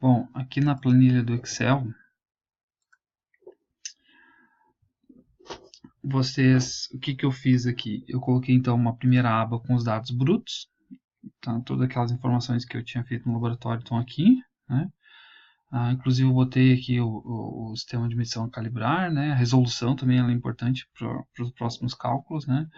Bom, aqui na planilha do Excel, o que eu fiz aqui? Eu coloquei então uma primeira aba com os dados brutos, então todas aquelas informações que eu tinha feito no laboratório estão aqui, né? Inclusive eu botei aqui o sistema de medição a calibrar, né? A resolução também é importante para os próximos cálculos, né?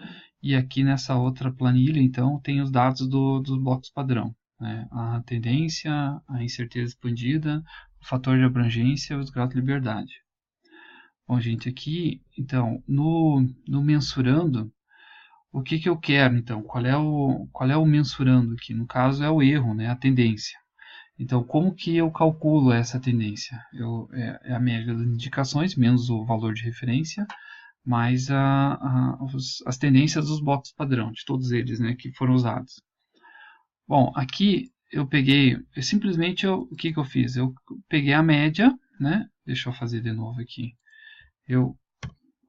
E aqui nessa outra planilha, então, tem os dados dos blocos padrão, né? A tendência, a incerteza expandida, o fator de abrangência e os graus de liberdade. Bom, gente, aqui, então, no mensurando, o que eu quero, então? Qual é o mensurando aqui? No caso, é o erro, né? A tendência. Então, como que eu calculo essa tendência? É a média das indicações, menos o valor de referência, mais as tendências dos blocos padrão, de todos eles, né, que foram usados. Bom, aqui eu peguei, o que eu fiz? Eu peguei a média, né? Deixa eu fazer de novo aqui. Eu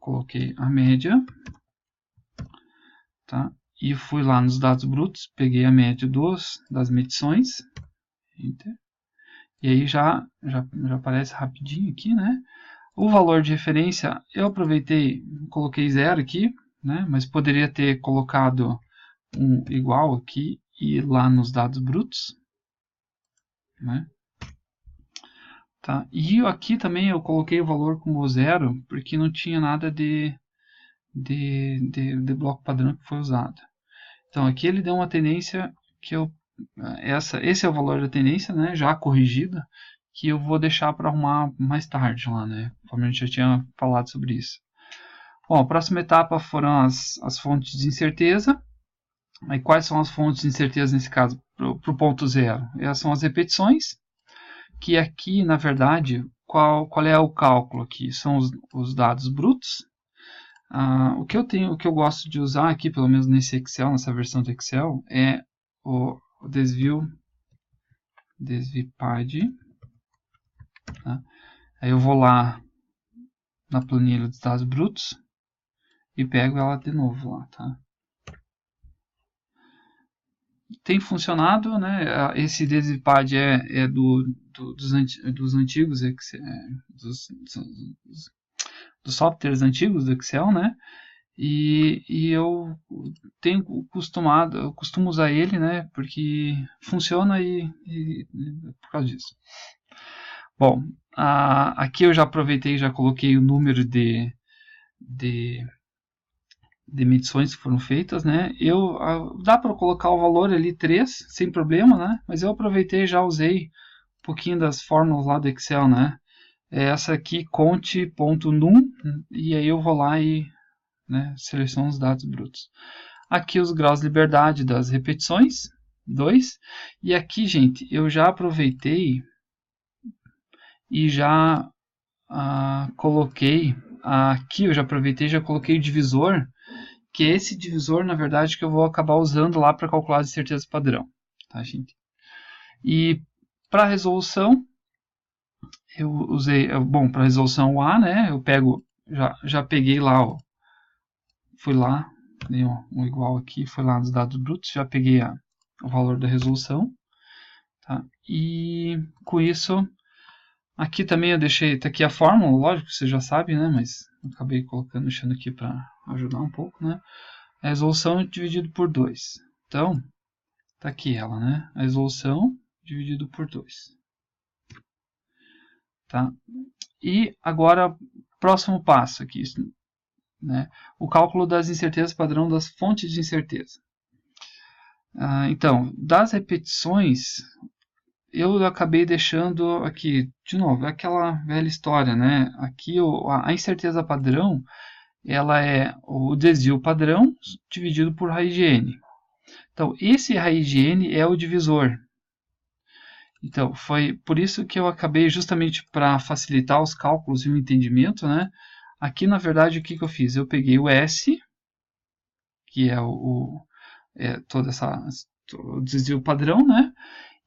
coloquei a média, tá? E fui lá nos dados brutos, peguei a média das medições, Enter. E aí já aparece rapidinho aqui, né? O valor de referência, eu aproveitei, coloquei 0 aqui, né? Mas poderia ter colocado um igual aqui e lá nos dados brutos, né? Tá? E aqui também eu coloquei o valor como 0, porque não tinha nada de bloco padrão que foi usado. Então aqui ele deu uma tendência que esse é o valor da tendência, né, já corrigida, que eu vou deixar para arrumar mais tarde lá, né, como a gente já tinha falado sobre isso. Bom, a próxima etapa foram as fontes de incerteza. Aí quais são as fontes de incerteza nesse caso para o ponto 0? Essas são as repetições, que aqui na verdade qual é o cálculo aqui? São os dados brutos. O que eu gosto de usar aqui, pelo menos nesse Excel, nessa versão do Excel, é o desvipad. Tá? Aí eu vou lá na planilha dos dados brutos e pego ela de novo lá, tá? Tem funcionado, né? Esse desvipad é dos antigos dos softwares antigos do Excel, né? E eu costumo usar ele, né? Porque funciona e por causa disso. Bom, aqui eu já aproveitei e já coloquei o número de medições que foram feitas, né? Dá para colocar o valor ali 3, sem problema, né? Mas eu aproveitei e já usei um pouquinho das fórmulas lá do Excel, né? Essa aqui, conte.num, e aí eu vou lá e, né, seleciono os dados brutos. Aqui os graus de liberdade das repetições, 2. E aqui, gente, eu já aproveitei e já coloquei, aqui eu já aproveitei e já coloquei o divisor, que é esse divisor, na verdade, que eu vou acabar usando lá para calcular a incerteza padrão. Tá, gente? E para resolução, eu usei, bom, para resolução A, né? Eu pego, já peguei lá, ó, fui lá, dei um igual aqui, foi lá nos dados brutos, já peguei o valor da resolução, tá? E com isso, aqui também eu deixei, tá aqui a fórmula, lógico, você já sabe, né? Mas eu acabei deixando aqui para ajudar um pouco, né? A resolução dividido por 2. Então, tá aqui ela, né? A resolução dividido por 2. Tá? E agora, próximo passo aqui, né? O cálculo das incertezas padrão das fontes de incerteza. Então, das repetições, eu acabei deixando aqui, de novo, aquela velha história, né? Aqui a incerteza padrão, ela é o desvio padrão dividido por raiz de n. Então, esse raiz de n é o divisor. Então, foi por isso que eu acabei, justamente para facilitar os cálculos e o entendimento, né? Aqui, na verdade, o que eu fiz? Eu peguei o S, que é o desvio padrão, né?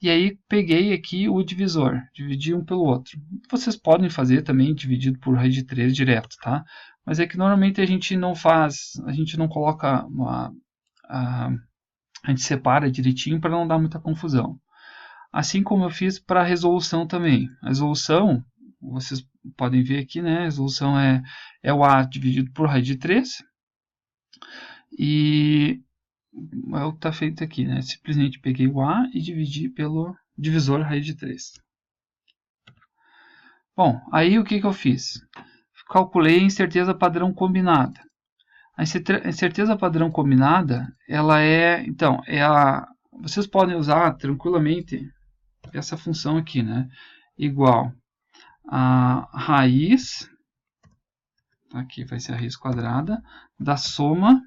E aí peguei aqui o divisor, dividi um pelo outro. Vocês podem fazer também dividido por raiz de 3 direto, tá? Mas é que normalmente a gente não faz, a gente não coloca a gente separa direitinho para não dar muita confusão. assim como eu fiz para a resolução também. A resolução, vocês podem ver aqui, né? A resolução é o A dividido por raiz de 3. E é o que está feito aqui, né? Simplesmente peguei o A e dividi pelo divisor raiz de 3. Bom, aí o que eu fiz? Calculei a incerteza padrão combinada. A incerteza padrão combinada, ela então, vocês podem usar tranquilamente essa função aqui, né? Igual a raiz, aqui vai ser a raiz quadrada, da soma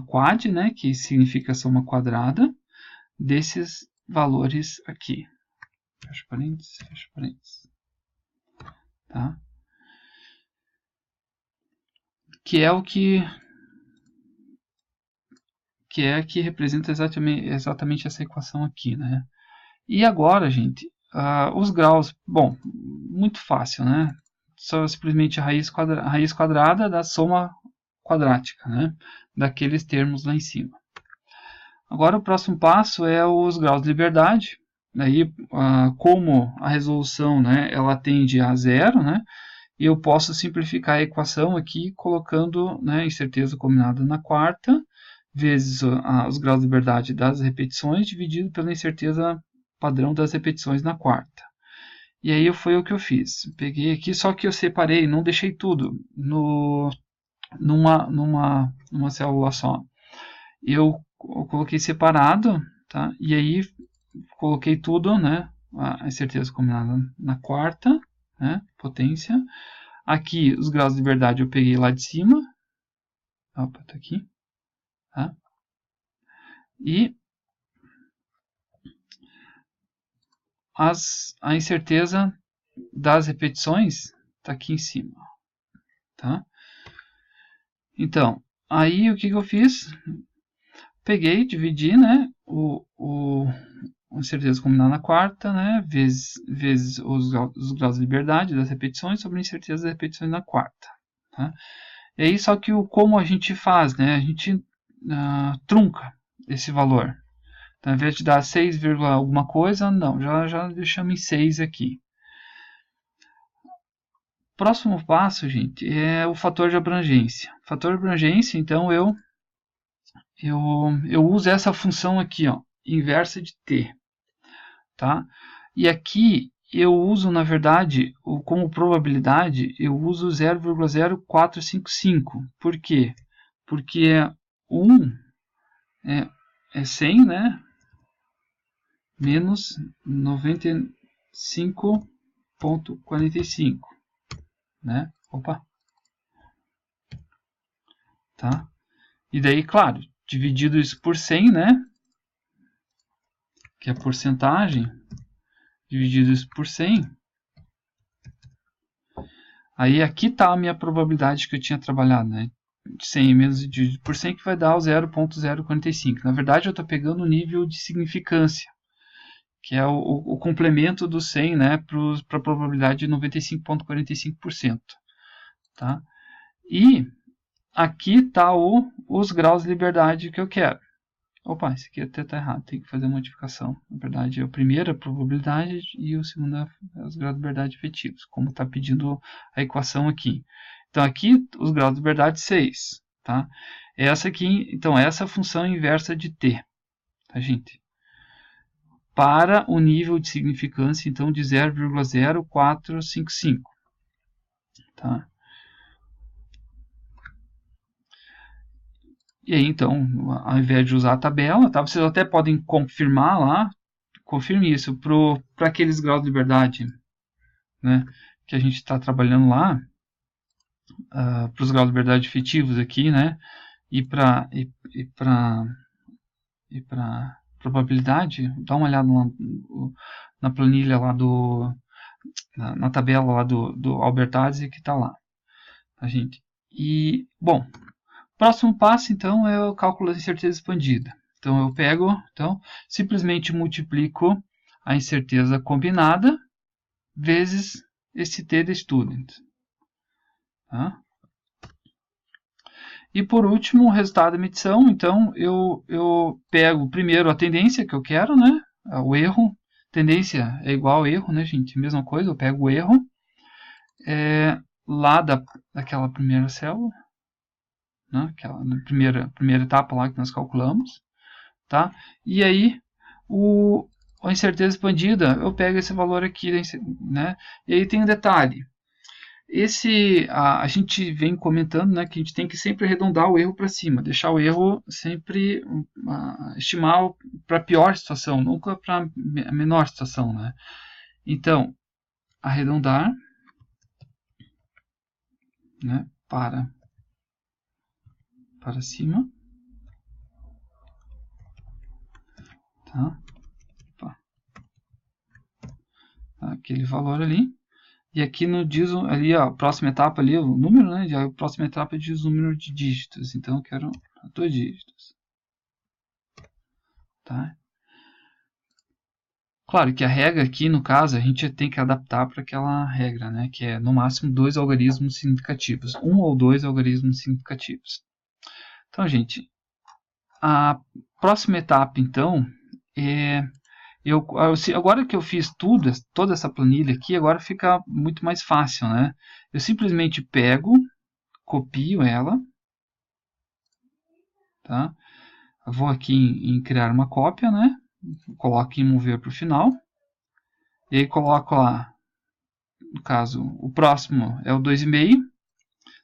quad, né, que significa soma quadrada, desses valores aqui. Fecha parênteses, fecha parênteses. Tá? Que é o que representa exatamente essa equação aqui, né? E agora, gente, os graus, bom, muito fácil, né? Só simplesmente a raiz quadrada da soma quadrática, né? Daqueles termos lá em cima. Agora o próximo passo é os graus de liberdade. Daí, como a resolução, né, ela tende a zero, né? E eu posso simplificar a equação aqui colocando, né, incerteza combinada na quarta, vezes os graus de liberdade das repetições, dividido pela incerteza padrão das repetições na quarta. E aí foi o que eu fiz. Peguei aqui, só que eu separei, não deixei tudo numa célula só. Eu coloquei separado, tá? E aí coloquei tudo, né? A incerteza combinada na quarta, né? Potência. Aqui os graus de liberdade eu peguei lá de cima. Opa, tá aqui. Tá? E a incerteza das repetições está aqui em cima. Tá? Então, aí o que eu fiz? Peguei, dividi, né, a incerteza combinada na quarta, né, vezes os graus de liberdade das repetições sobre a incerteza das repetições na quarta. Tá? E aí, só que como a gente faz, né, a gente trunca esse valor. Então, ao invés de dar 6, alguma coisa, não, já deixamos em 6 aqui. Próximo passo, gente, é o fator de abrangência. O fator de abrangência, então, eu uso essa função aqui, ó, inversa de t. Tá? E aqui eu uso, na verdade, como probabilidade, eu uso 0,0455. Por quê? Porque 1 é 100, né? Menos 95,45. Né? Opa. Tá? E daí, claro, dividido isso por 100, né? Que é a porcentagem, dividido isso por 100. Aí aqui está a minha probabilidade que eu tinha trabalhado, né? 100 menos dividido por 100, que vai dar o 0,045. Na verdade, eu estou pegando o nível de significância, que é o complemento do 100, né, para a probabilidade de 95,45%. Tá? E aqui está os graus de liberdade que eu quero. Opa, esse aqui até está errado, tem que fazer uma modificação. Na verdade, a primeira é a probabilidade e o segundo é os graus de liberdade efetivos, como está pedindo a equação aqui. Então, aqui, os graus de liberdade 6. Tá? Essa aqui, então, essa é a função inversa de t. Tá, gente? Para o nível de significância, então, de 0,0455. Tá? E aí, então, ao invés de usar a tabela, tá? Vocês até podem confirmar lá, confirme isso, para aqueles graus de liberdade, né, que a gente está trabalhando lá, para os graus de liberdade efetivos aqui, né, e para probabilidade, dá uma olhada lá na planilha lá na tabela lá do Albertazzi que está lá, tá, gente? E, bom, próximo passo, então, é o cálculo da incerteza expandida. Então, eu pego, simplesmente multiplico a incerteza combinada vezes esse t de student. Tá? E por último, o resultado da medição. Então, eu pego primeiro a tendência que eu quero, né? O erro. Tendência é igual ao erro, né, gente? Mesma coisa, eu pego o erro lá daquela primeira célula, né? Aquela primeira etapa lá que nós calculamos, tá? E aí, a incerteza expandida, eu pego esse valor aqui, né? E aí tem um detalhe. A gente vem comentando, né, que a gente tem que sempre arredondar o erro para cima, deixar o erro sempre estimar para a pior situação, nunca para a menor situação, né? Então, arredondar, né, para cima, tá? Aquele valor ali. E aqui no diz ali a próxima etapa ali, o número, né? A próxima etapa diz o número de dígitos. Então eu quero 2 dígitos. Tá? Claro que a regra aqui, no caso, a gente tem que adaptar para aquela regra, né? Que é no máximo 2 algarismos significativos. 1 ou 2 algarismos significativos. Então, gente, a próxima etapa, então, é agora que eu fiz toda essa planilha aqui, agora fica muito mais fácil, né? Eu simplesmente pego, copio ela, tá? Eu vou aqui em criar uma cópia, né? Coloco em mover para o final. E aí coloco lá, no caso, o próximo é o 2,5,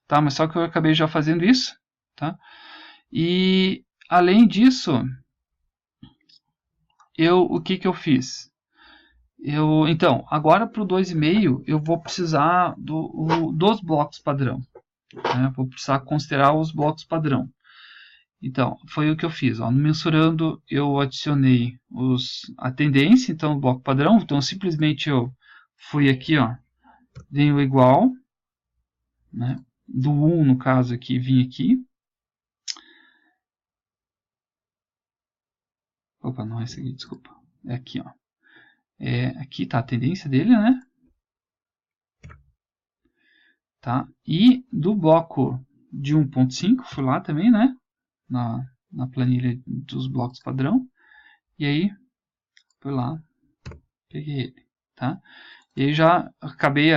tá? Mas só que eu acabei já fazendo isso, tá? E além disso, o que eu fiz? Então, agora para o 2,5 eu vou precisar dos blocos padrão. Né? Vou precisar considerar os blocos padrão. Então, foi o que eu fiz. Ó. No mensurando, eu adicionei a tendência, então o bloco padrão. Então, simplesmente eu fui aqui, ó, dei o igual, né? Do 1, no caso aqui, vim aqui. Opa, não é esse aqui, desculpa. É aqui, ó. Aqui está a tendência dele, né? Tá? E do bloco de 1.5, fui lá também, né? Na planilha dos blocos padrão. E aí, fui lá, peguei ele, tá? E aí já acabei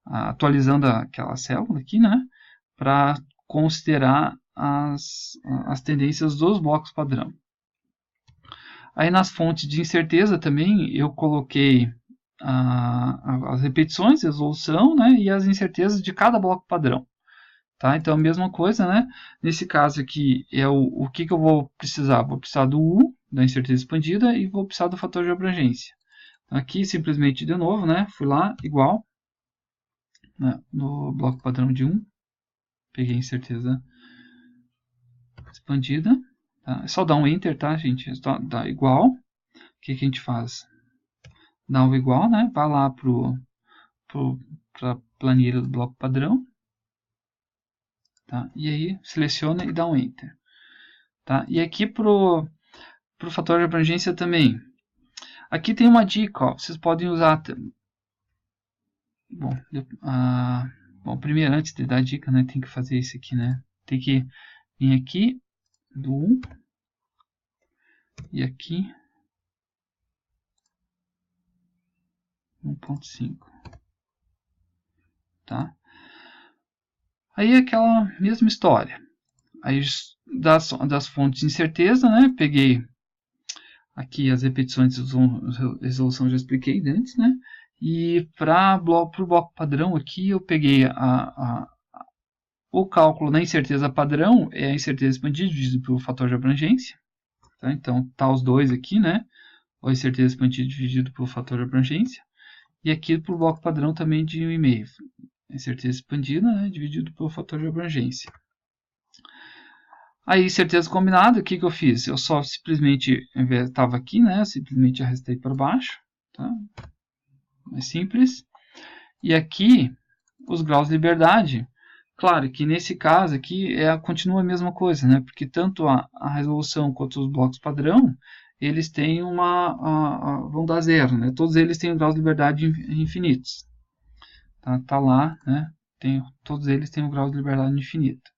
atualizando aquela célula aqui, né? Para considerar as tendências dos blocos padrão. Aí nas fontes de incerteza também eu coloquei as repetições, resolução, né? E as incertezas de cada bloco padrão. Tá? Então, a mesma coisa, né? Nesse caso aqui, o que eu vou precisar? Vou precisar do U, da incerteza expandida, e vou precisar do fator de abrangência. Aqui, simplesmente, de novo, né? Fui lá, igual, né? No bloco padrão de 1, peguei a incerteza expandida. Tá? É só dar um Enter, tá, gente? É só dar igual. O que a gente faz? Dá um igual, né? Vai lá para a planilha do bloco padrão. Tá? E aí, seleciona e dá um Enter. Tá? E aqui para o fator de abrangência também. Aqui tem uma dica, ó, vocês podem usar. Bom, primeiro, antes de dar a dica, né, tem que fazer isso aqui, né? Tem que vir aqui do 1 e aqui 1.5. Tá? Aí é aquela mesma história. Aí das fontes de incerteza, né? Peguei aqui as repetições de resolução, já expliquei antes, né? E para o bloco padrão aqui, eu peguei o cálculo da incerteza padrão, é a incerteza expandida dividido pelo fator de abrangência. Tá? Então, tá os dois aqui, né? A incerteza expandida dividido pelo fator de abrangência. E aqui para o bloco padrão também de 1,5. A incerteza expandida, né? Dividido pelo fator de abrangência. Aí, certeza combinada, o que eu fiz? Eu só simplesmente, estava aqui, né? Simplesmente arrastei para baixo, tá? Mais simples. E aqui, os graus de liberdade. Claro que nesse caso aqui continua a mesma coisa, né? Porque tanto a resolução quanto os blocos padrão, eles têm vão dar zero, né? Todos eles têm graus de liberdade infinitos. Tá lá, né? todos eles têm um grau de liberdade infinita.